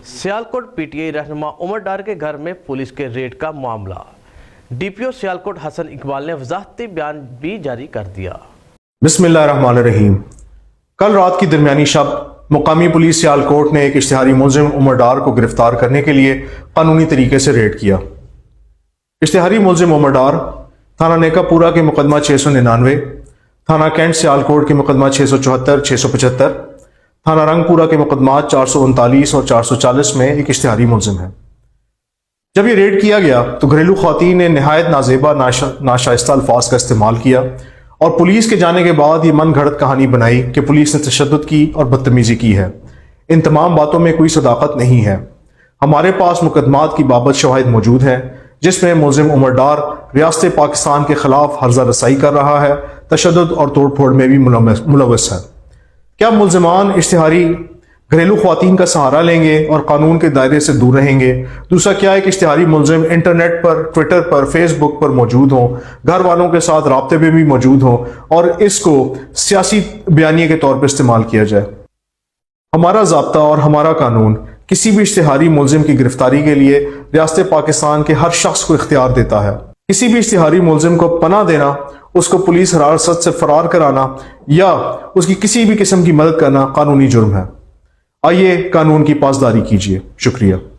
Sialkot PTI रहनुमा उमर डार के घर में पुलिस के रेड का मामला। डीपीओ सियालकोट हसन इकबाल ने वजाहती बयान भी जारी कर दिया। बिस्मिल्लाहिर्रहमानिर्रहीम। कल रात की दरमियानी शब मुकामी पुलिस सियालकोट ने एक इश्तिहारी मुलजिम उमर डार को गिरफ्तार करने के लिए कानूनी तरीके से रेड किया। इश्तिहारी मुलजिम उमर डार थाना नेकापुरा के मुकदमा 699, थाना कैंट सियालकोट के मुकदमा 674, 675, थाना रंगपुरा के मुकदमा 439 और 440 में एक इश्तिहारी मुलजिम है। जब ये रेड किया गया तो घरेलू ख़वातीन ने नहायत नाजेबा नाशाइस्ता अल्फाज का इस्तेमाल किया और पुलिस के जाने के बाद ये मन घड़त कहानी बनाई कि पुलिस ने तशद्दुद की और बदतमीज़ी की है। इन तमाम बातों में कोई सदाकत नहीं है। हमारे पास मुकदमात की बाबत शवाहिद मौजूद हैं जिसमें मुलजिम उमर डार रियासत पाकिस्तान के खिलाफ हर्जा रसाई कर रहा है, तशद्दुद और तोड़ फोड़ में भी मुलव्वस है। क्या मुलजिमान इश्तिहारी घरेलू ख़वातीन का सहारा लेंगे और कानून के दायरे से दूर रहेंगे? दूसरा, क्या एक इश्तिहारी मुलजिम इंटरनेट पर, ट्विटर पर, फेसबुक पर मौजूद हों, घर वालों के साथ राब्ते में भी मौजूद हों और इसको सियासी बयानिए के तौर पर इस्तेमाल किया जाए? हमारा ज़ाब्ता और हमारा कानून किसी भी इश्तिहारी मुलजिम की गिरफ्तारी के लिए रियासत पाकिस्तान के हर शख्स को इख्तियार देता है। किसी भी इश्तिहारी मुलजिम को पनाह देना, उसको पुलिस हिरासत से फरार कराना या उसकी किसी भी किस्म की मदद करना कानूनी जुर्म है। आइए कानून की पासदारी कीजिए। शुक्रिया।